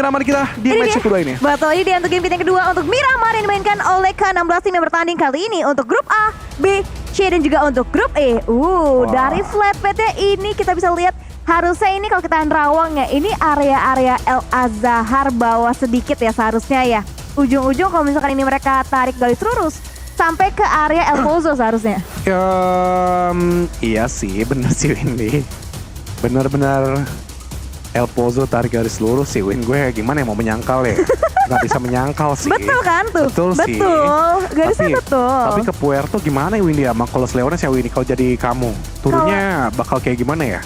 Miramar kita di match kedua ini. Betul, ini dia untuk game kita yang kedua untuk Miramar yang dimainkan oleh K16 tim yang bertanding kali ini untuk grup A, B, C dan juga untuk grup E. Dari flat PT ini kita bisa lihat harusnya ini kalau kita nerawang ya, ini area-area El Azhar bawah sedikit ya seharusnya ya. Ujung-ujung kalau misalkan ini mereka tarik garis lurus sampai ke area El Pozo seharusnya. Iya sih, bener sih Windy. Bener-bener El Pozo tarik garis lurus sih Win. Gue gimana ya mau menyangkal ya. Gak bisa menyangkal sih. Betul kan tuh? Betul sih. Betul, garisnya betul. Tapi ke Puerto gimana ya Windy sama Colos Leones ya Windy kalau jadi kamu? Turunnya bakal kayak gimana ya?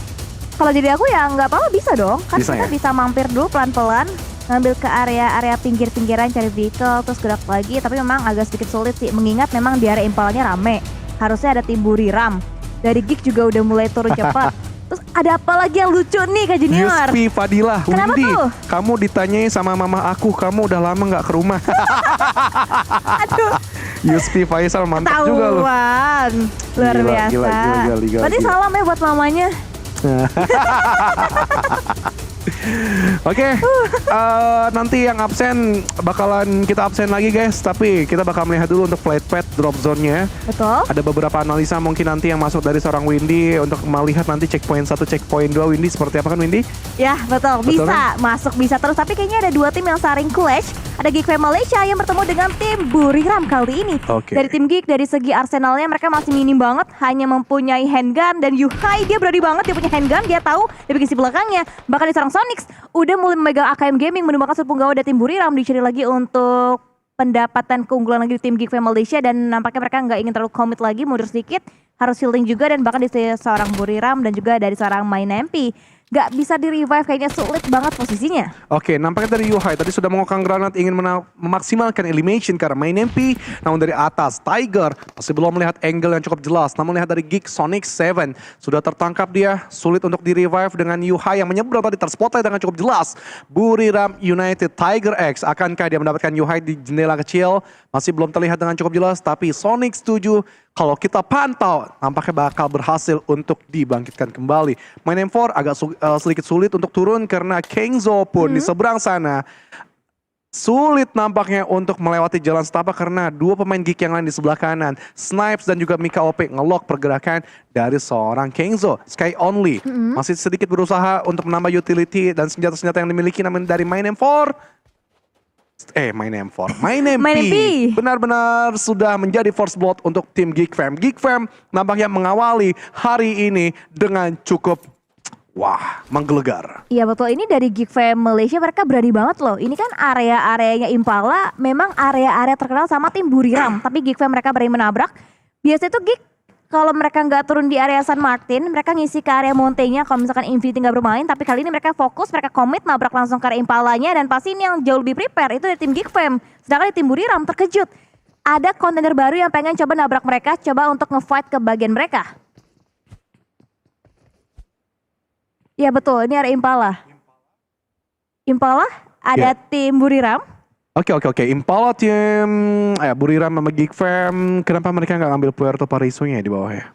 Kalau jadi aku ya nggak apa-apa, bisa dong. Kan Bisa kita ya? bisa mampir dulu pelan-pelan. Ngambil ke area-area pinggir-pinggiran cari vehicle, terus gerak lagi. Tapi memang agak sedikit sulit sih. Mengingat memang di area impalanya rame. Harusnya ada tim Buriram. Dari Geek juga udah mulai turun cepat. Terus ada apa lagi yang lucu nih Kak Junior? Yuspi Fadilah, Kenapa Windy, tuh? kamu ditanyai sama mama aku, kamu udah lama nggak ke rumah. Aduh, Yuspi Faisal mantap juga loh. ketahuan. Luar Gila, biasa. gila. Berarti salam ya buat mamanya. Oke, nanti yang absen bakalan kita absen lagi guys. Tapi kita bakal melihat dulu untuk flight path drop zone-nya. Betul. Ada beberapa analisa mungkin nanti yang masuk dari seorang Windy untuk melihat nanti checkpoint 1, checkpoint 2 Windy seperti apa kan Windy? Ya betul, Betul bisa masuk bisa terus. Tapi kayaknya ada dua tim yang saring clash. Ada Geek Fam Malaysia yang bertemu dengan tim Buriram kali ini. Oke. Dari tim Geek, dari segi arsenalnya mereka masih minim banget. Hanya mempunyai handgun dan Yuhai dia berani banget. Dia punya handgun, dia tahu dia bikin si belakangnya. Bahkan diserang Sonics, udah mulai memegang AKM Gaming. Menumbangkan satu punggawa dari tim Buriram. Dicari lagi untuk pendapatan keunggulan lagi di tim Geek Fam Malaysia. Dan nampaknya mereka nggak ingin terlalu komit lagi, mundur sedikit. Harus healing juga dan bahkan dari seorang Buriram dan juga dari seorang Main MP. Gak bisa di-revive, kayaknya sulit banget posisinya. Oke, nampaknya dari Yuhai tadi sudah mengokang granat ingin memaksimalkan elimination karena main MP. Namun dari atas, Tiger masih belum melihat angle yang cukup jelas. Namun lihat dari Geek Sonic 7 sudah tertangkap dia. Sulit untuk di-revive dengan Yuhai yang menyeberang tadi terspotlight dengan cukup jelas. Buriram United Tiger X. Akankah dia mendapatkan Yuhai di jendela kecil? Masih belum terlihat dengan cukup jelas. Tapi Sonic 7 kalau kita pantau nampaknya bakal berhasil untuk dibangkitkan kembali. Main M4 agak sedikit sulit untuk turun karena Kengzo pun di seberang sana sulit nampaknya untuk melewati jalan setapak karena dua pemain Geek yang lain di sebelah kanan, Snipes dan juga Mika OP ngelock pergerakan dari seorang Kengzo. Sky Only masih sedikit berusaha untuk menambah utility dan senjata-senjata yang dimiliki namun dari main M4 main MP. Benar-benar sudah menjadi first blood untuk tim Geek Fam. Geek Fam nampaknya mengawali hari ini dengan cukup menggelegar. Iya betul, ini dari Geek Fam Malaysia mereka berani banget loh. Ini kan area-areanya Impala memang area-area terkenal sama tim Buriram. Tapi Geek Fam mereka berani menabrak. Biasanya tuh Geek kalau mereka nggak turun di area San Martin, mereka ngisi ke area Montaigne kalau misalkan Infinity nggak bermain. Tapi kali ini mereka fokus, mereka komit nabrak langsung ke area Impalanya. Dan pasti ini yang jauh lebih prepare, itu dari tim Geek Fam. Sedangkan di tim Buriram terkejut. Ada kontainer baru yang pengen coba nabrak mereka, coba untuk nge-fight ke bagian mereka. Iya betul, ini area Impala. Impala, ada tim Buriram. Oke. Impala tim Buriram sama Geek Fam. Kenapa mereka nggak ngambil Puerto Paraisonya di bawah ya?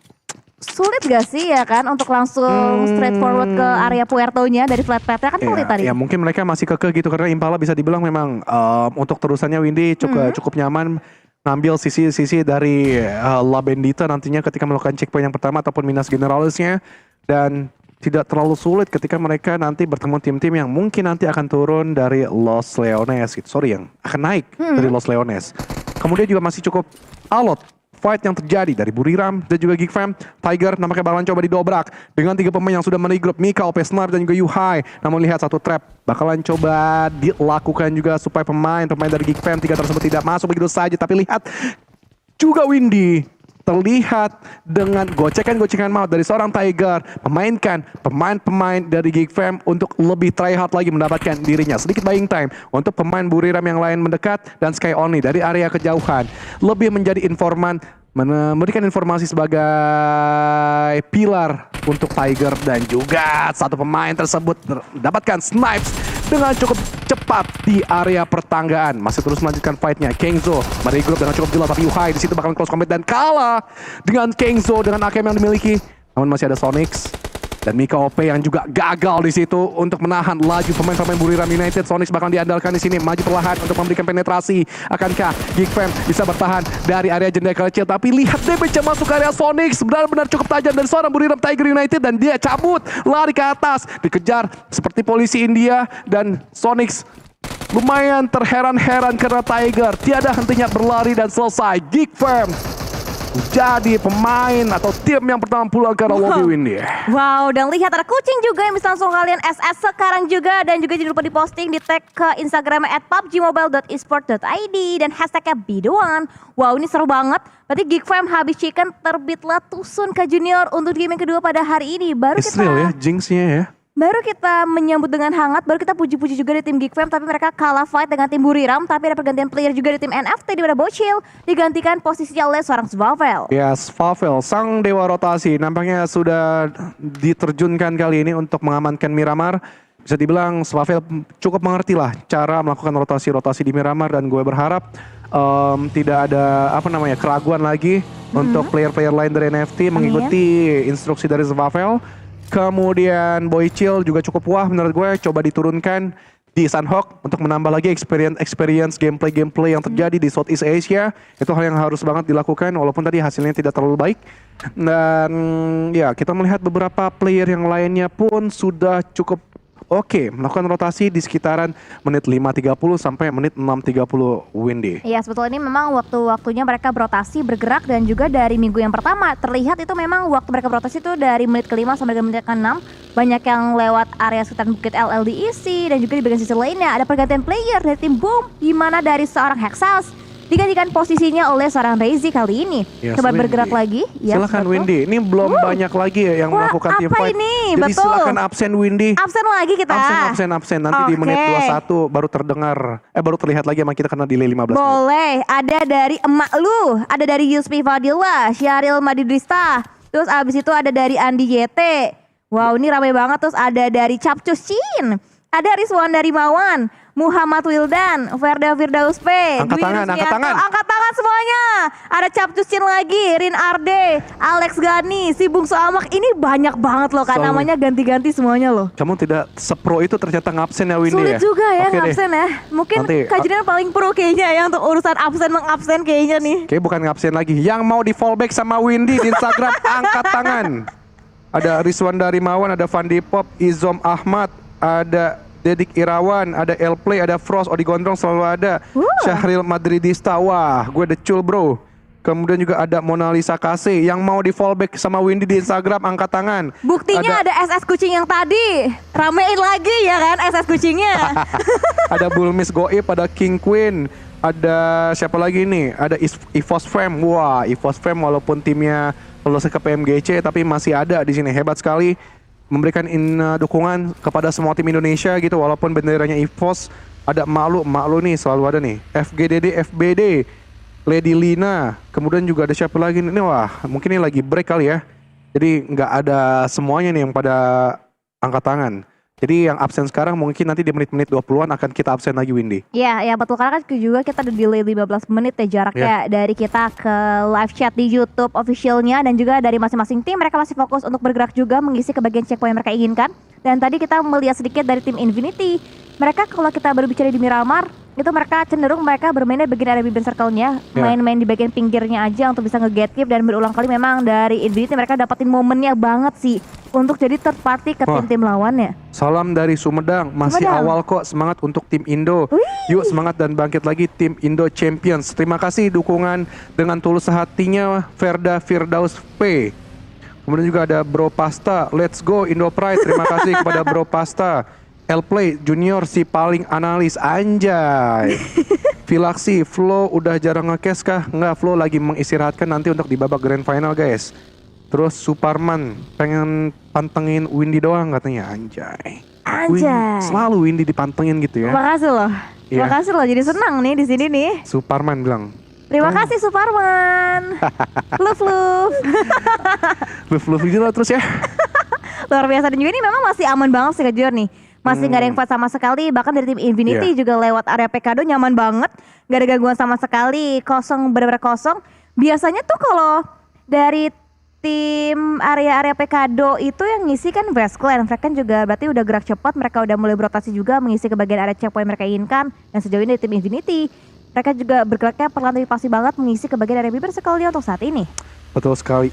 Sulit gak sih ya kan untuk langsung straight forward ke area Puerto-nya dari flat path-nya kan sulit tadi. Ya mungkin mereka masih kekeh gitu karena Impala bisa dibilang memang untuk terusannya Windy cukup nyaman ngambil sisi-sisi dari La Bendita nantinya ketika melakukan checkpoint yang pertama ataupun Minas Generalesnya dan tidak terlalu sulit ketika mereka nanti bertemu tim-tim yang mungkin nanti akan turun dari Los Leones gitu. Sorry, yang akan naik dari Los Leones. Kemudian juga masih cukup alot fight yang terjadi dari Buriram dan juga Geek Fam. Tiger nampaknya bakalan coba didobrak dengan 3 pemain yang sudah menigrup Mika, OP Snipe dan juga Yuhai. Namun lihat satu trap bakalan coba dilakukan juga supaya pemain dari Geek Fam 3 tersebut tidak masuk begitu saja. Tapi lihat juga Windy terlihat dengan gocekan-gocekan maut dari seorang Tiger memainkan pemain-pemain dari Geek Fam untuk lebih try hard lagi mendapatkan dirinya. Sedikit buying time untuk pemain Buriram yang lain mendekat dan Sky Only dari area kejauhan lebih menjadi informan, memberikan informasi sebagai pilar untuk Tiger dan juga satu pemain tersebut mendapatkan snipes dengan cukup cepat di area pertanggaan. Masih terus melanjutkan fight-nya. Kengzo meregroup dengan cukup jelas tapi Yuhai di situ bakalan close combat dan kalah dengan Kengzo dengan AKM yang dimiliki. Namun masih ada Sonics Dan Mika OP yang juga gagal di situ untuk menahan laju pemain-pemain Buriram United. Sonics bakal diandalkan di sini, maju perlahan untuk memberikan penetrasi. Akankah Geek Fam bisa bertahan dari area jendela kecil? Tapi lihat damage yang masuk ke area Sonics benar-benar cukup tajam dari seorang Buriram Tiger United, dan dia cabut lari ke atas, dikejar seperti polisi India, dan Sonics lumayan terheran-heran karena Tiger tiada hentinya berlari dan selesai. Geek Fam jadi pemain atau tim yang pertama pulang ke lobby Windy. Wow, dan lihat ada kucing juga yang bisa langsung kalian SS sekarang juga. Dan juga jangan lupa diposting, di tag ke Instagramnya @pubgmobile.esport.id dan hashtagnya #BeTheOne. Wow, ini seru banget. Berarti Geek Fam habis chicken terbitlah Tusun ke Junior untuk game yang kedua pada hari ini. Israel ya, jinxnya ya. Baru kita menyambut dengan hangat, baru kita puji-puji juga di tim Geek Fam, tapi mereka kalah fight dengan tim Buriram. Tapi ada pergantian player juga di tim NFT, di mana Bocil digantikan posisinya oleh seorang Svavel. Ya, Svavel, sang dewa rotasi, nampaknya sudah diterjunkan kali ini untuk mengamankan Miramar. Bisa dibilang Svavel cukup mengerti lah cara melakukan rotasi-rotasi di Miramar, dan gue berharap tidak ada keraguan lagi untuk player-player lain dari NFT mengikuti instruksi dari Svavel. Kemudian Boychill juga cukup wah menurut gue, coba diturunkan di Sunhawk untuk menambah lagi experience gameplay yang terjadi di Southeast Asia. Itu hal yang harus banget dilakukan walaupun tadi hasilnya tidak terlalu baik. Dan ya, kita melihat beberapa player yang lainnya pun sudah cukup oke melakukan rotasi di sekitaran menit 5.30 sampai menit 6.30 Windy. Iya, sebetulnya ini memang waktu-waktunya mereka berotasi, bergerak, dan juga dari minggu yang pertama terlihat itu memang waktu mereka berotasi itu dari menit ke-5 sampai ke menit ke-6. Banyak yang lewat area sekitar Bukit LL diisi, dan juga di bagian sisi lainnya ada pergantian player dari tim Boom, di mana dari seorang Hexas digantikan posisinya oleh seorang Reizi kali ini. Yes, Coba Windy. bergerak lagi. Yes, silakan betul. Windy, ini belum banyak lagi ya yang melakukan team fight. Ini? Jadi Betul. silakan absen Windy. Absen lagi kita. Absen. Nanti di menit 21 baru baru terlihat lagi sama kita karena delay 15 menit. Boleh, ada dari emak lu, ada dari Yuspi Fadila, Syahril Madidrista, terus abis itu ada dari Andi YT. Wow, ini ramai banget. Terus ada dari Capcus Chin, ada Rizwan dari Mawan, Muhammad Wildan, Ferda Firdaus P, Angkat Dwi tangan, Rusmianto. angkat tangan. Angkat tangan semuanya. Ada Capcus Chin lagi, Rin Arde, Alex Gani, si Bungsu Amak. Ini banyak banget loh, kan Sorry. namanya ganti-ganti semuanya loh. Kamu tidak sepro itu ternyata ngabsen ya Windy Sulit ya? juga ya Oke deh. ngabsen ya. Mungkin Nanti, Kak Julian paling pro kayaknya ya untuk urusan absen mengabsen kayaknya nih. Kayaknya bukan ngabsen lagi. Yang mau di fallback sama Windy di Instagram angkat tangan. Ada Rizwan dari Mawan, ada Van Depop, Izom Ahmad, ada Dedik Irawan, ada Elplay, ada Frost, Odi Gondrong selalu ada. Syahril Madridista, wah gue decul bro. Kemudian juga ada Mona Lisa Kase. Yang mau di fallback sama Windy di Instagram angkat tangan. Buktinya ada SS kucing yang tadi. Ramein lagi ya kan SS kucingnya. Ada Bulmis Goib, ada King Queen, ada siapa lagi nih? Ada Evos Fam. Wah, Evos Fam walaupun timnya lolos ke PMGC tapi masih ada di sini. Hebat sekali memberikan dukungan kepada semua tim Indonesia gitu walaupun benderanya Evos. Ada Malu nih selalu ada nih. FGDD, FBD, Lady Lina. Kemudian juga ada siapa lagi nih? Wah, mungkin ini lagi break kali ya. Jadi nggak ada semuanya nih yang pada angkat tangan. Jadi yang absen sekarang mungkin nanti di menit-menit 20-an akan kita absen lagi Windy. Iya, ya betul, karena kan juga kita ada delay 15 menit ya jaraknya dari kita ke live chat di YouTube officialnya, dan juga dari masing-masing tim mereka masih fokus untuk bergerak juga mengisi ke bagian checkpoint yang mereka inginkan. Dan tadi kita melihat sedikit dari tim Infinity. Mereka kalau kita berbicara di Miramar, itu mereka cenderung bermainnya bagian area Bibin Circle-nya, main-main di bagian pinggirnya aja untuk bisa nge-gatekeep, dan berulang kali memang dari Infinity mereka dapetin momennya banget sih untuk jadi third party ke tim-tim lawannya. Salam dari Sumedang, masih awal kok, semangat untuk tim Indo. Yuk semangat dan bangkit lagi tim Indo Champions. Terima kasih dukungan dengan tulus hatinya Ferda Firdaus P. Kemudian juga ada Bro Pasta, let's go Indo Pride. Terima kasih kepada Bro Pasta. Elplay Junior si paling analis, anjay. Filaksi, Flo udah jarang nge-cash kah? Enggak, Flo lagi mengistirahatkan nanti untuk di babak grand final guys. Terus Suparman pengen pantengin Windy doang katanya, anjay. Selalu Windy dipantengin gitu ya. Makasih loh. Iya. Makasih loh, jadi senang nih di sini nih. Suparman bilang. Terima kasih Suparman. Love. Love gitu lah terus ya. Luar biasa, dan juga ini memang masih aman banget sih Kak Junior nih. Masih gak ada yang fight sama sekali, bahkan dari tim Infinity juga lewat area Pekado nyaman banget. Gak ada gangguan sama sekali, kosong, benar-benar kosong. Biasanya tuh kalau dari tim area-area Pekado itu yang ngisi kan Vazclan. Mereka kan juga berarti udah gerak cepat, mereka udah mulai berotasi juga mengisi ke bagian area checkpoint mereka inginkan. Dan sejauh ini dari tim Infinity, mereka juga bergeraknya perlahan tapi pasti banget mengisi ke bagian area Bieber Circle dia untuk saat ini. Betul sekali.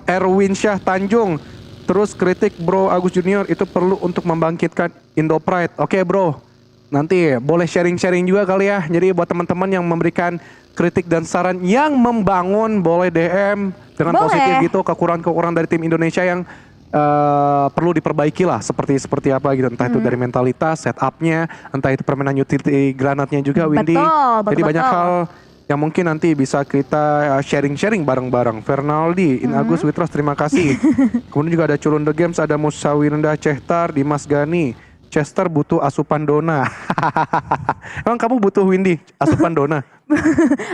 Erwin Syah Tanjung. Terus kritik Bro Agus Junior itu perlu untuk membangkitkan Indo Pride. Oke bro, nanti boleh sharing-sharing juga kali ya. Jadi buat teman-teman yang memberikan kritik dan saran yang membangun, boleh DM dengan Boleh. positif gitu, kekurangan-kekurangan dari tim Indonesia yang perlu diperbaiki lah, seperti apa gitu, entah itu dari mentalitas, setupnya, entah itu permainan utility granatnya juga, Windy. Betul, Jadi banyak betul. hal yang mungkin nanti bisa kita sharing-sharing bareng-bareng. Fernaldi, Agus Witros, terima kasih. Kemudian juga ada Culun The Games, ada Musawirenda Cehtar, Dimas Gani. Chester butuh asupan dona. Emang kamu butuh Windy asupan dona?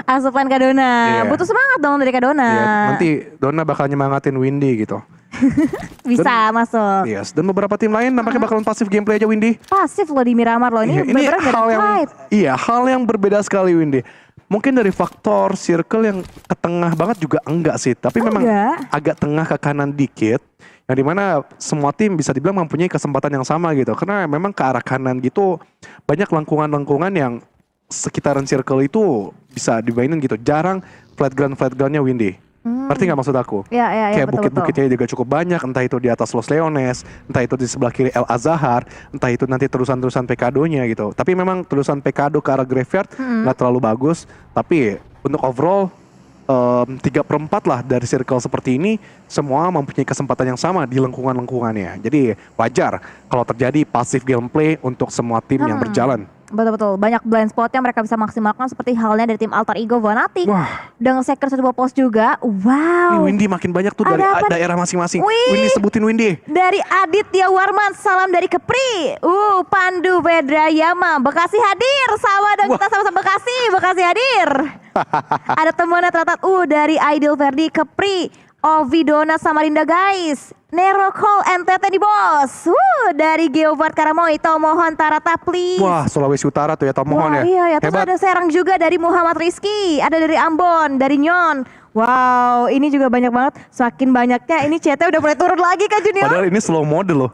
Asupan Kadona, Iya. butuh semangat dong dari Kadona. Iya, nanti Dona bakal nyemangatin Windy gitu. Bisa masuk. Yes, dan beberapa tim lain nampaknya bakalan pasif gameplay aja Windy. Pasif loh di Miramar loh, Iya, ini bener-bener gak ada fight. hal yang berbeda sekali Windy. Mungkin dari faktor circle yang ke tengah banget juga enggak sih, tapi memang Enggak. agak tengah ke kanan dikit. Yang dimana semua tim bisa dibilang mempunyai kesempatan yang sama gitu. Karena memang ke arah kanan gitu banyak lengkungan-lengkungan yang sekitaran circle itu bisa dimainin gitu. Jarang flat ground-nya Windy. Ngerti nggak maksud aku? Ya, Kayak betul-betul. bukit-bukitnya juga cukup banyak, entah itu di atas Los Leones, entah itu di sebelah kiri El Azahar, entah itu nanti terusan-terusan Pekadonya gitu. Tapi memang terusan Pekado ke arah Graveyard nggak terlalu bagus, tapi untuk overall 3/4 lah dari circle seperti ini semua mempunyai kesempatan yang sama di lengkungan-lengkungannya. Jadi wajar kalau terjadi pasif gameplay untuk semua tim yang berjalan. Betul-betul, banyak blind spot yang mereka bisa maksimalkan seperti halnya dari tim Alter Ego Fnatic. Wah, Udah nge-secure satu buah pos juga, ini wow. Windy makin banyak tuh dari Ada apa? daerah masing-masing. Wih. Windy sebutin Windy. Dari Aditya Warman, salam dari Kepri. Pandu Vedrayama, Bekasi hadir. Sama dong kita sama-sama Bekasi, Bekasi hadir. Ada temuannya ternyata dari Aidil Verdi Kepri. Ovidona Samarinda guys. Nero Call NTT di bos. Dari Geovart Karamoy, Tomohon Tarata please. Wah, Sulawesi Utara tuh ya, Tomohon Wah, ya. iya ya, terus Hebat. ada Serang juga dari Muhammad Rizky, ada dari Ambon, dari Nyon. Wow, ini juga banyak banget. Semakin banyaknya ini CT udah mulai turun lagi Kak Junior. Padahal ini slow mode loh.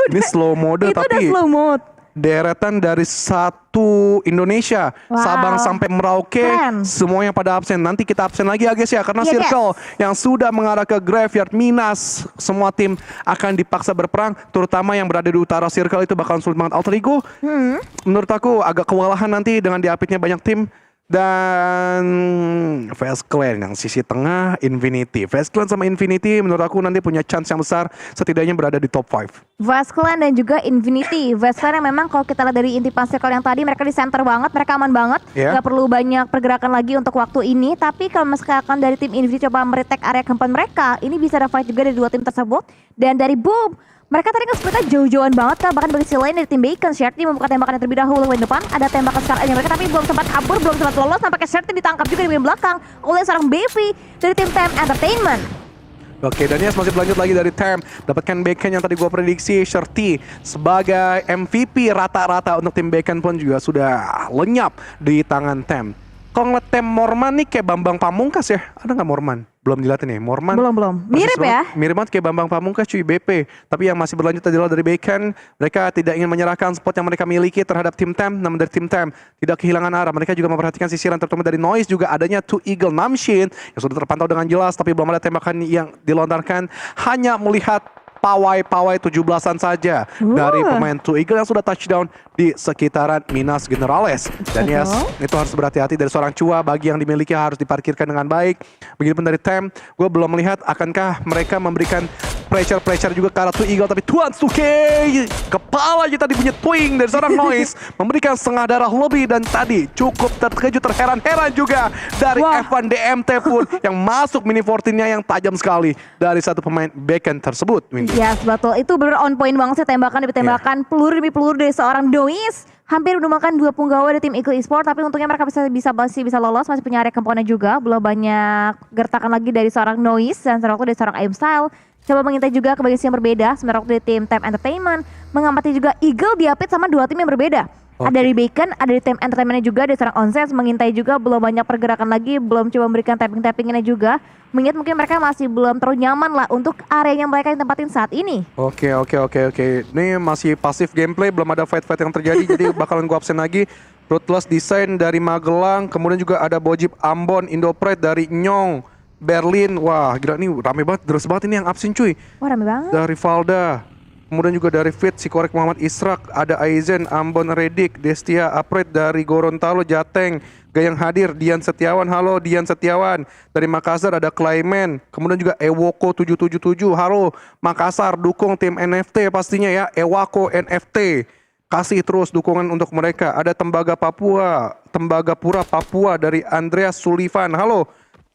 Ini slow mode Itu udah tapi slow mode. deretan dari satu Indonesia, Wow. Sabang sampai Merauke, Keren. semuanya pada absen. Nanti kita absen lagi ya guys ya, karena Yes, circle yang sudah mengarah ke Graveyard Minas, semua tim akan dipaksa berperang, terutama yang berada di utara circle itu bakalan sulit banget. Alter Ego, menurut aku agak kewalahan nanti dengan diapitnya banyak tim. Dan Vazclan yang sisi tengah, Infinity. Vazclan sama Infinity menurut aku nanti punya chance yang besar setidaknya berada di top 5. Vazclan dan juga Infinity. Vazclan yang memang kalau kita lihat dari inti circle yang tadi mereka di center banget, mereka aman banget. Yeah. Gak perlu banyak pergerakan lagi untuk waktu ini. Tapi kalau misalkan dari tim Infinity coba meretek area keempat mereka, ini bisa ada fight juga dari dua tim tersebut. Dan dari Boom, mereka tadi nge-splitnya jauh-jauhan banget Kak. Bahkan bagi si lain dari tim Bacon, Sherty membuka tembakan yang terlebih dahulu di depan. Ada tembakan sekarang mereka tapi belum sempat kabur, belum sempat lolos. Nampaknya Sherty ditangkap juga di bagian belakang oleh seorang Bevi dari tim Time Entertainment. Oke, dan Yes masih berlanjut lagi dari Tam. Dapatkan Bacon yang tadi gue prediksi, Sherty sebagai MVP rata-rata untuk tim Bacon pun juga sudah lenyap di tangan Tam. Kalau ngeliat Tam Morman nih kayak Bambang Pamungkas ya. Ada nggak Morman? Belum dilihatin nih, Morman. Belum. Persis Mirip ya? banget, mirip banget kayak Bambang Pamungkas cuy, BP. Tapi yang masih berlanjut adalah dari Bacon. Mereka tidak ingin menyerahkan spot yang mereka miliki terhadap tim Tam. Namun dari tim Tam tidak kehilangan arah. Mereka juga memperhatikan sisiran terutama dari Noise. Juga adanya Two Eagle Namshin yang sudah terpantau dengan jelas. Tapi belum ada tembakan yang dilontarkan. Hanya melihat pawai-pawai 17-an saja dari pemain Two Eagle yang sudah touchdown di sekitaran Minas Generales. Dan Yes, itu harus berhati-hati dari seorang Chua. Bagi yang dimiliki harus diparkirkan dengan baik. Begitupun dari Tam, gue belum melihat akankah mereka memberikan pressure juga ke arah Two Eagle. Tapi Tuan Suke, kepala aja tadi punya twing dari seorang Noise. Memberikan setengah darah lebih dan tadi cukup terkejut, terheran-heran juga dari Evan DMT pun yang masuk mini 14-nya yang tajam sekali dari satu pemain Bacon tersebut. Windy. Yes, betul. Itu bener on point banget sih, tembakan demi tembakan, peluru demi peluru dari seorang Noise. Hampir udah makan 2 punggawa dari tim Eagle Esport, tapi untungnya mereka masih bisa lolos, masih punya area komponen juga. Belum banyak gertakan lagi dari seorang Noise dan seorang waktu dari seorang Aim Style. Coba mengintai juga ke bagian yang berbeda, sementara waktu dari tim Time Entertainment mengamati juga Eagle diapit sama 2 tim yang berbeda. Ada dari Bacon, ada di tim entertainmentnya juga, ada seorang Onsense mengintai juga, belum banyak pergerakan lagi, belum coba memberikan tapping-tappingnya juga. Mengingat mungkin mereka masih belum terlalu nyaman lah untuk area yang mereka tempatin saat ini. Oke. Ini masih pasif gameplay, belum ada fight-fight yang terjadi, jadi bakalan gua absen lagi. Ruthless Design dari Magelang, kemudian juga ada Bojib Ambon, Indopride dari Nyong, Berlin. Wah gila nih rame banget, terus banget ini yang absen cuy. Wah rame banget. Dari Valda, kemudian juga dari Fit, Sikorek Muhammad Israk, ada Aizen, Ambon Redik, Destia Apret dari Gorontalo, Jateng, Gayang hadir, Dian Setiawan, halo Dian Setiawan. Dari Makassar ada Klaimen, kemudian juga Ewoko 777, halo Makassar, dukung tim NFT pastinya ya, Ewako NFT. Kasih terus dukungan untuk mereka. Ada Tembagapura Papua dari Andreas Sullivan, halo.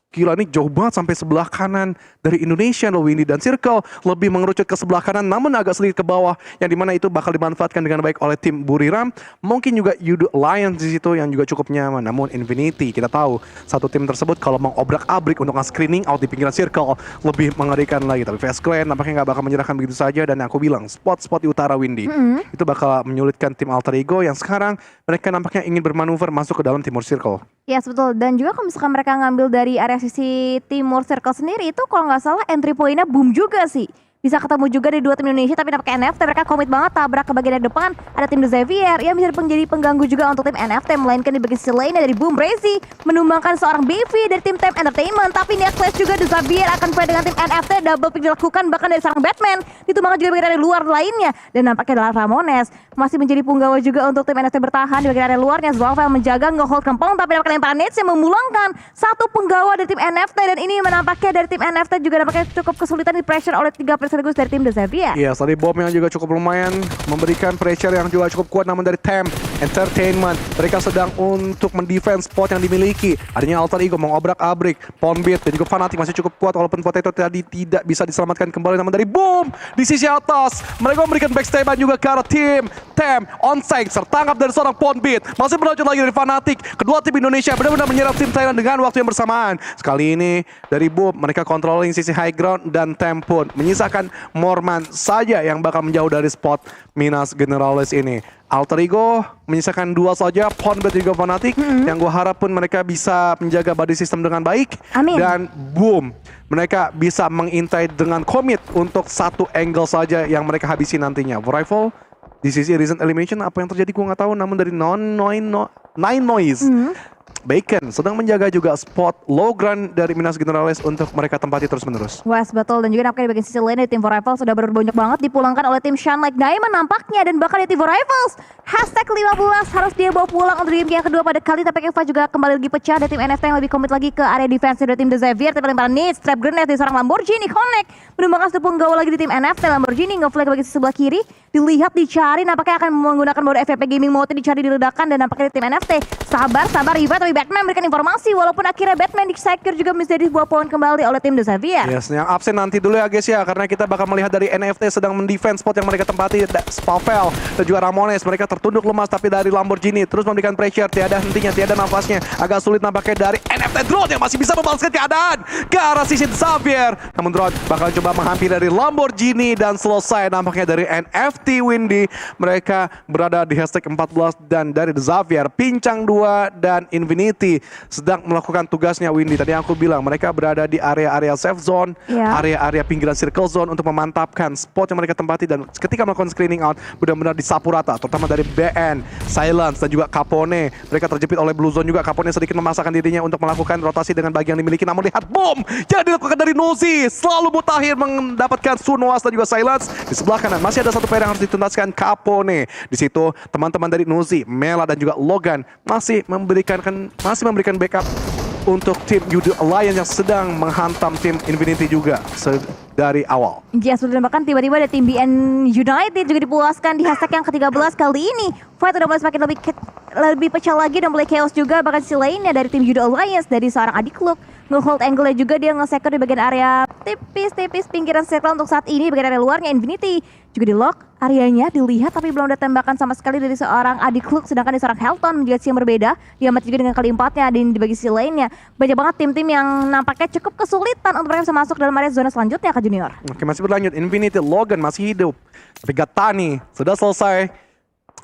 Gila nih jauh banget sampai sebelah kanan dari Indonesia loh Windy, dan Circle lebih mengerucut ke sebelah kanan namun agak sedikit ke bawah, yang dimana itu bakal dimanfaatkan dengan baik oleh tim Buriram. Mungkin juga Yudo Alliance di situ yang juga cukup nyaman, namun Infinity kita tahu satu tim tersebut kalau mengobrak-abrik untuk nge-screening out di pinggiran Circle lebih mengerikan lagi. Tapi Fast Clan nampaknya nggak bakal menyerahkan begitu saja, dan aku bilang spot-spot di utara Windy itu bakal menyulitkan tim Alter Ego yang sekarang mereka nampaknya ingin bermanuver masuk ke dalam timur Circle. Yes betul, dan juga kalau misalkan mereka ngambil dari area sisi timur circle sendiri itu kalau nggak salah entry point-nya boom juga sih. Bisa ketemu juga di dua tim Indonesia, tapi nampaknya NFT mereka komit banget tabrak ke bagian depan. Ada tim The Xavier yang bisa menjadi pengganggu juga untuk tim NFT, melainkan di bagian sisi lainnya dari Boom Brazy menumbangkan seorang BV dari tim Time Entertainment. Tapi ini Clash juga The Xavier akan fight dengan tim NFT, double pick dilakukan bahkan dari seorang Batman, ditumbangkan juga bagian area luar lainnya. Dan nampaknya adalah Ramones masih menjadi punggawa juga untuk tim NFT bertahan di bagian area luarnya. Zwalfel menjaga nge-hold kempong, tapi nampaknya lemparan nades yang memulangkan satu penggawa dari tim NFT, dan ini menampaknya dari tim NFT juga nampaknya cukup kesulitan di pressure oleh 3 player sekaligus dari tim The Xavier. Iya, tadi bom yang juga cukup lumayan memberikan pressure yang juga cukup kuat, namun dari Time Entertainment mereka sedang untuk mendefense spot yang dimiliki. Adanya Alter Ego mengobrak-abrik, Poundbeat dan juga Fnatic masih cukup kuat walaupun Potato tadi tidak bisa diselamatkan kembali, namun dari Boom di sisi atas mereka memberikan backstab juga ke arah tim Time onside, tertangkap dari seorang Poundbeat, masih berlanjut lagi dari Fnatic. Kedua tim Indonesia benar-benar menyerap tim Thailand dengan waktu yang bersamaan. Sekali ini dari Boom mereka controlling sisi high ground, dan Time pun menyisakan Morman saja yang bakal menjauh dari spot Minas Generalis ini. Alter Ego menyisakan 2 saja, Poundbeat juga Fnatic. Yang gue harap pun mereka bisa menjaga body system dengan baik. Amin. Dan Boom mereka bisa mengintai dengan komit untuk satu angle saja yang mereka habisi nantinya. For Rifle di sisi recent elimination apa yang terjadi gue nggak tahu, namun dari Nine Noise Bacon sedang menjaga juga spot low ground dari Minas Generalis untuk mereka tempati terus-menerus. Wes betul, dan juga nampaknya di bagian sisi lain dari tim For Rivals sudah banyak banget dipulangkan oleh tim Shine Like Diamond nampaknya, dan bahkan di tim For Rivals hashtag 15 harus dia bawa pulang untuk game yang kedua pada kali. Tapi Eva juga kembali lagi pecah dari tim NFT yang lebih komit lagi ke area defense dari tim The Xavier. Tapi lemparan nades, trap grenade dari seorang Lamborghini Connect menumbangkan satu penggawa lagi di tim NFT. Lamborghini nge-flag ke bagian sebelah kiri, dilihat dicari, nampaknya akan menggunakan mode FVP Gaming Mode dicari diledakkan, dan nampaknya di tim NFT sabar Riva, tapi Batman memberikan informasi walaupun akhirnya Batman di-secure juga menjadi sebuah poin kembali oleh tim The Xavier. Yes, yang absen nanti dulu ya guys ya, karena kita bakal melihat dari NFT sedang mendefense spot yang mereka tempati. Spavel dan juga Ramones mereka tertunduk lemas, tapi dari Lamborghini terus memberikan pressure, tiada hentinya, tiada nafasnya. Agak sulit nampaknya dari NFT Drone yang masih bisa membalaskan keadaan ke arah sisi Xavier. Namun Drone bakal coba menghampiri dari Lamborghini dan selesai nampaknya dari NFT Windy. Mereka berada di hashtag 14, dan dari Xavier Pincang 2 dan Infinity sedang melakukan tugasnya Windy. Tadi aku bilang mereka berada di area-area safe zone, area-area pinggiran circle zone untuk memantapkan spot yang mereka tempati, dan ketika melakukan screening out benar-benar disapu rata, terutama dari BN, Silence dan juga Capone. Mereka terjepit oleh Blue Zone juga. Capone sedikit memasakkan dirinya untuk melakukan rotasi dengan bagian yang dimiliki, namun lihat Boom yang dilakukan dari Nozi selalu mutakhir mendapatkan Sunwas dan juga Silence. Di sebelah kanan masih ada satu player yang harus dituntaskan, Capone. Di situ teman-teman dari Nozi, Mela dan juga Logan masih memberikan backup untuk tim Yudo Alliance yang sedang menghantam tim Infinity juga dari awal. Yes, dan bahkan tiba-tiba ada tim BN United juga dipuaskan di hashtag yang ke-13 kali ini. Fight udah mulai semakin lebih pecah lagi dan mulai chaos juga. Bahkan sisi lainnya dari tim Yudo Alliance, dari seorang adik Luke nge-hold angle-nya juga, dia nge-secure di bagian area tipis-tipis pinggiran circle untuk saat ini. Bagian area luarnya Infinity juga di lock areanya, dilihat tapi belum ada tembakan sama sekali dari seorang adik Luke. Sedangkan di seorang Helton menjaga yang berbeda, dia mati juga dengan kali 4-nya. Dan di bagian sisi lainnya banyak banget tim-tim yang nampaknya cukup kesulitan untuk mereka bisa masuk dalam area zona selanjutnya, Kak Junior. Oke, masih berlanjut. Infinity, Logan masih hidup, tapi Gatani sudah selesai.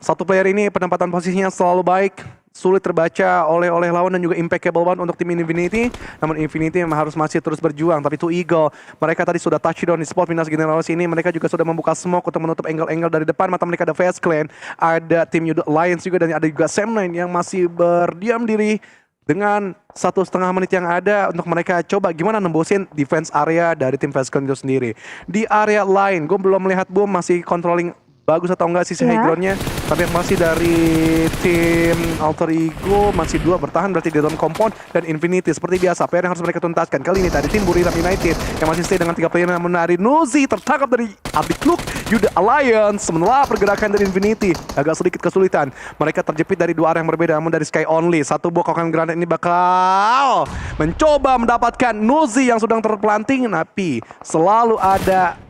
satu player ini penempatan posisinya selalu baik, sulit terbaca oleh lawan dan juga impeccable banget untuk tim Infinity. Namun Infinity harus masih terus berjuang. Tapi Two Eagle, mereka tadi sudah touchdown di spot Minas Generalis ini. Mereka juga sudah membuka smoke untuk menutup angle-angle dari depan mata mereka. Ada Fast Clan, ada tim Youth Alliance juga, dan ada juga Sam9 yang masih berdiam diri. Dengan 1,5 menit yang ada untuk mereka coba gimana nembusin defense area dari tim Fast Clan itu sendiri. Di area lain, gue belum melihat Boom masih controlling bagus atau enggak sisi high groundnya, tapi yang masih dari tim Alter Ego masih 2 bertahan berarti di dalam compound, dan Infinity seperti biasa PR yang harus mereka tuntaskan. Kali ini dari tim Buriram United yang masih stay dengan 3 player, namun dari Nuzi tertangkap dari Abik Look Youth Alliance. Sementara pergerakan dari Infinity agak sedikit kesulitan, mereka terjepit dari 2 arah yang berbeda, namun dari Sky Only satu bokokan granat ini bakal mencoba mendapatkan Nuzi yang sedang terpelanting, tapi selalu ada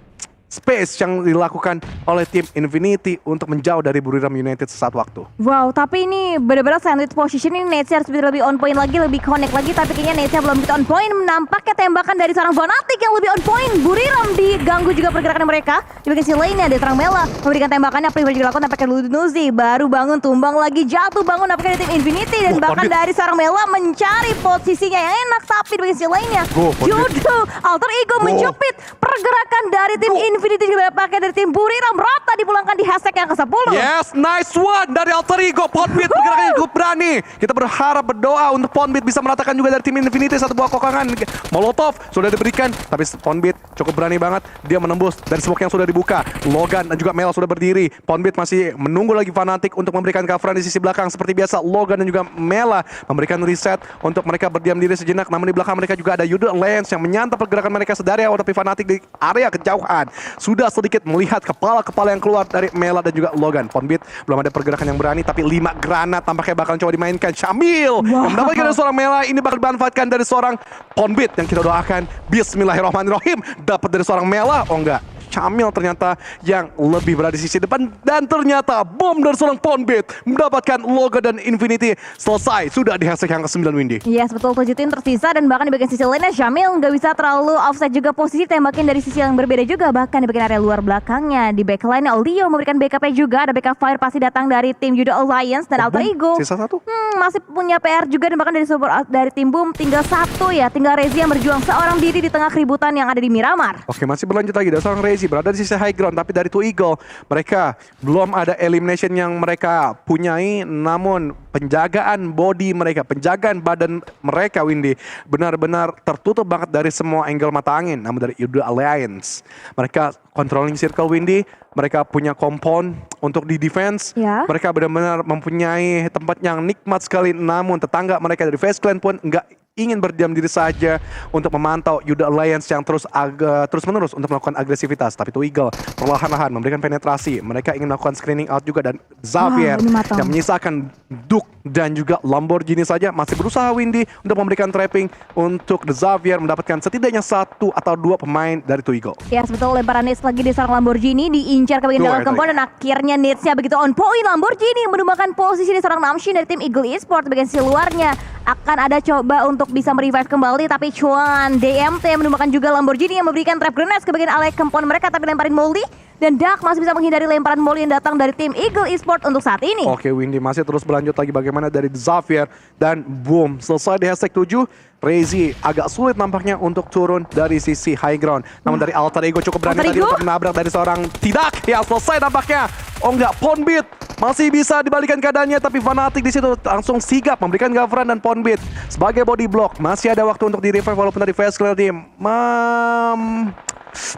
space yang dilakukan oleh tim Infinity untuk menjauh dari Buriram United sesaat waktu. Wow, tapi ini benar-benar sandwich position ini Netsnya harus lebih on point lagi, lebih connect lagi, tapi kayaknya Netsnya belum on point. Nampaknya tembakan dari seorang Fnatic yang lebih on point. Buriram diganggu juga pergerakan mereka. Di bagian sisi lainnya ada seorang Mela memberikan tembakannya, Privilege juga dilakukan, nampaknya Nuzi baru bangun, tumbang lagi, jatuh bangun, nampaknya dari tim Infinity, dan bahkan dari seorang Mela mencari posisinya yang enak. Tapi di bagian sisi lainnya Judo Alter Ego menjepit pergerakan dari tim Infinity juga pakai dari tim Buriram. Rata dipulangkan di hashtag yang ke-10. Yes, nice one dari Alter Ego. Ponbit pergerakannya cukup berani. Kita berharap, berdoa untuk Ponbit bisa meratakan juga dari tim Infinity. Satu buah kokangan Molotov sudah diberikan, tapi Ponbit cukup berani banget. Dia menembus dari smoke yang sudah dibuka. Logan dan juga Mel sudah berdiri. Ponbit masih menunggu lagi Fnatic untuk memberikan coveran di sisi belakang. Seperti biasa Logan dan juga Mela memberikan reset untuk mereka berdiam diri sejenak. Namun di belakang mereka juga ada Youth Alliance yang menyantap pergerakan mereka sedari awal, tapi Fnatic di area kejauhan sudah sedikit melihat kepala-kepala yang keluar dari Mela dan juga Logan. Ponbit belum ada pergerakan yang berani, tapi 5 granat tampaknya bakal coba dimainkan. Syamil yang mendapatkan dari seorang Mela, ini bakal dimanfaatkan dari seorang Ponbit yang kita doakan Bismillahirrahmanirrahim dapat dari seorang Mela. Oh enggak, Syamil ternyata yang lebih berada di sisi depan, dan ternyata bom dari seorang Ponbit mendapatkan Logan dan Infinity. Selesai, sudah di hashtag yang ke-9 Windy. Yes, betul, 7 tim tersisa, dan bahkan di bagian sisi lainnya Syamil nggak bisa terlalu offset juga posisi, tembakin dari sisi yang berbeda juga, bahkan di bagian area luar belakangnya. Di backline Leo memberikan backup juga, ada backup fire pasti datang dari tim Youth Alliance dan Alter Ego. Sisa 1. Masih punya PR juga, dan bahkan dari support dari tim Boom tinggal 1 ya, tinggal Rezi yang berjuang seorang diri di tengah keributan yang ada di Miramar. Oke, masih berlanjut lagi. Ada seorang Rezi berada di sisi high ground, tapi dari Two Eagle mereka belum ada elimination yang mereka punyai, namun penjagaan body mereka, penjagaan badan mereka Windy benar-benar tertutup banget dari semua angle mata angin. Namun dari Youth Alliance mereka controlling circle Windy, mereka punya compound untuk di defense. Mereka benar-benar mempunyai tempat yang nikmat sekali, namun tetangga mereka dari Fast Clan pun nggak ingin berdiam diri saja untuk memantau Youth Alliance yang terus-menerus untuk melakukan agresivitas. Tapi Two Eagle perlahan-lahan memberikan penetrasi. Mereka ingin melakukan screening out juga, dan Xavier yang menyisakan Duke dan juga Lamborghini saja masih berusaha Windy untuk memberikan trapping untuk Xavier mendapatkan setidaknya 1 atau 2 pemain dari Two Eagle. Ya, betul, lemparan Nets lagi di seorang Lamborghini, diincar ke bagian dalam compound, dan akhirnya Netsnya begitu on point. Lamborghini menumbangkan posisi di seorang Namshin dari tim Eagle Esports. Bagian sisi luarnya akan ada coba untuk bisa merevive kembali, tapi cuan DMT menumbangkan juga Lamborghini yang memberikan trap grenades ke bagian area compound mereka, tapi lemparin Moldy, dan Dark masih bisa menghindari lemparan Molly yang datang dari tim Eagle Esports untuk saat ini. Oke, Windy masih terus berlanjut lagi bagaimana dari Xavier, dan boom, selesai di hashtag 7. Rezi agak sulit nampaknya untuk turun dari sisi high ground. Namun dari Alter Ego cukup berani tadi untuk menabrak dari seorang Tidak yang selesai nampaknya. Oh enggak, Ponbit masih bisa dibalikan keadaannya, tapi Fnatic di situ langsung sigap memberikan coveran, dan Ponbit sebagai body block masih ada waktu untuk di revive, walaupun dari Fast Clan team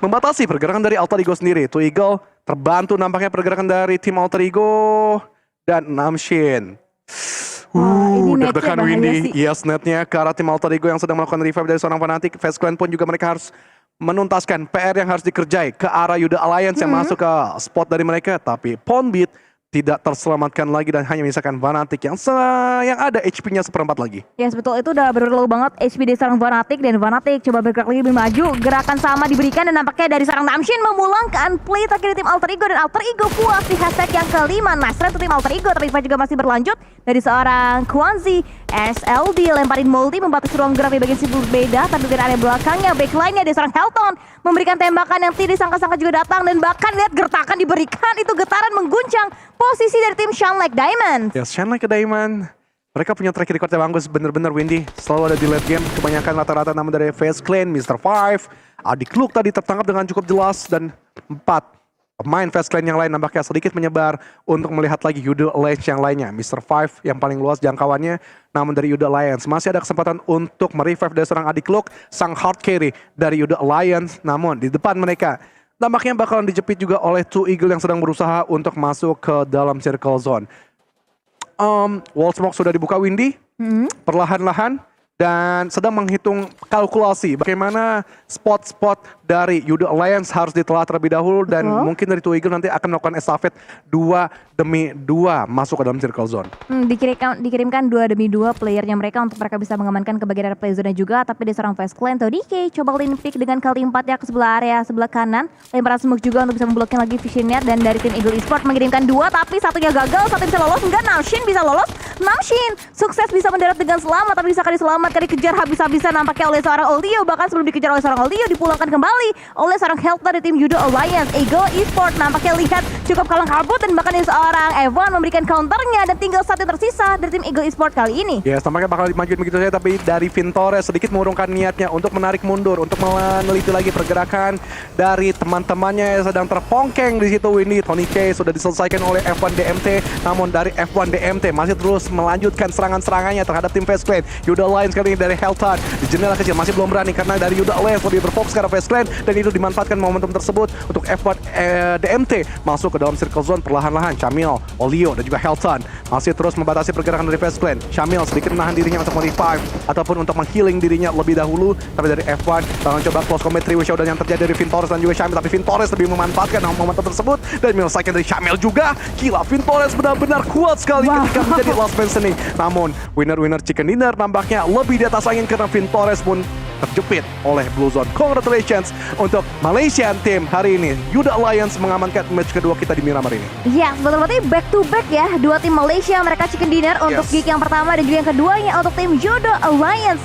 membatasi pergerakan dari Alter Ego sendiri. Two Eagle terbantu nampaknya pergerakan dari tim Alter Ego dan Namshin. Deg-degan Windy. Yes, netnya ke arah tim Alter Ego yang sedang melakukan revive dari seorang Fnatic. Fast Clan pun juga mereka harus menuntaskan PR yang harus dikerjai ke arah Youth Alliance yang masuk ke spot dari mereka. Tapi Ponbit tidak terselamatkan lagi, dan hanya menyisakan Fnatic yang ada HP-nya seperempat lagi. Yes, betul, itu udah berlow banget HP dari seorang Fnatic, dan Fnatic coba bergerak lagi lebih maju. Gerakan sama diberikan, dan nampaknya dari seorang Namshin memulangkan play terakhir di tim Alter Ego, dan Alter Ego puas di hashtag yang ke-5. Nice try untuk tim Alter Ego, tapi fight juga masih berlanjut dari seorang Kwanzi. SLD lemparin Moldy membatasi ruang gerak di bagian sisi berbeda, tapi di area belakangnya backline-nya ada seorang Helton memberikan tembakan yang tidak disangka-sangka juga datang, dan bahkan lihat gertakan diberikan, itu getaran mengguncang posisi dari tim Shanghai Diamond. Ya, Shanghai ke Diamond. Mereka punya track record yang bagus, bener-bener Windy. Selalu ada di late game, kebanyakan rata-rata nama dari FaZe Clan, Mr. Five. Adik Luke tadi tertangkap dengan cukup jelas. Dan 4 pemain FaZe Clan yang lain nampaknya sedikit menyebar untuk melihat lagi Yuda Alliance yang lainnya. Mr. Five yang paling luas jangkauannya, namun dari Yuda Alliance. Masih ada kesempatan untuk merevive dari seorang Adik Luke, sang hard carry dari Yuda Alliance. Namun di depan mereka, nampaknya bakalan dijepit juga oleh Two Eagle yang sedang berusaha untuk masuk ke dalam circle zone. Wall smoke sudah dibuka Windy, perlahan-lahan, dan sedang menghitung kalkulasi bagaimana spot-spot dari Yuda Alliance harus ditelah terlebih dahulu. Dan mungkin dari Two Eagle nanti akan melakukan estafet 2 demi 2 masuk ke dalam circle zone. Dikirimkan 2 demi 2 playernya mereka untuk mereka bisa mengamankan ke bagian area play zone juga. Tapi di seorang FaZe Clan, DK coba clean pick dengan kali 4 ya ke sebelah area sebelah kanan. Lemparan smoke juga untuk bisa memblokir lagi visionnya. Dan dari tim Eagle Esport mengirimkan 2, tapi satunya gagal, satu bisa lolos. Enggak, Namshin bisa lolos. Namshin sukses bisa mendarat dengan selamat, tapi bisa diselamatkan, dikejar habis-habisan nampaknya oleh seorang Oldio. Bahkan sebelum dikejar oleh seorang Oldio, dipulangkan kembali oleh seorang health dari tim Yuda Alliance. Eagle Esport nampaknya lihat cukup kalang kabut, dan bahkan seorang Evan memberikan counternya, dan tinggal satu yang tersisa dari tim Eagle Esport kali ini. Ya, tampaknya bakal dimajuin begitu saja, tapi dari Vintores sedikit mengurungkan niatnya untuk menarik mundur, untuk meneliti lagi pergerakan dari teman-temannya yang sedang terpongkeng di situ. Windy, Tony K sudah diselesaikan oleh F1 DMT, namun dari F1 DMT masih terus melanjutkan serangan-serangannya terhadap tim FaZe Clan. Yuda Alliance kali ini dari Heltan di jendela kecil masih belum berani, karena dari Yuda Alliance lebih berfokus ke arah FaZe Clan, dan itu dimanfaatkan momentum tersebut untuk F1 DMT masuk ke dalam circle zone perlahan-lahan. Camille, Olio, dan juga Heltan masih terus membatasi pergerakan dari FaZe Clan. Camille sedikit menahan dirinya untuk merevive ataupun untuk menghealing dirinya lebih dahulu, tapi dari F1 bakal coba close combat 3-way showdown yang terjadi dari Vintores dan juga Camille, tapi Vintores lebih memanfaatkan momentum tersebut dan menyelesaikan dari Camille juga. Gila, Vintores benar-benar kuat sekali ketika menjadi last man standing. Namun winner chicken dinner nampaknya lebih di atas angin, karena Vintores pun terjepit oleh Blue Zone. Congratulations untuk Malaysian team hari ini. Yuda Alliance mengamankan match kedua kita di Miramar ini. Ya, betul-betul back to back ya. Dua tim Malaysia mereka chicken dinner untuk gig yang pertama dan juga yang keduanya untuk tim Yuda Alliance.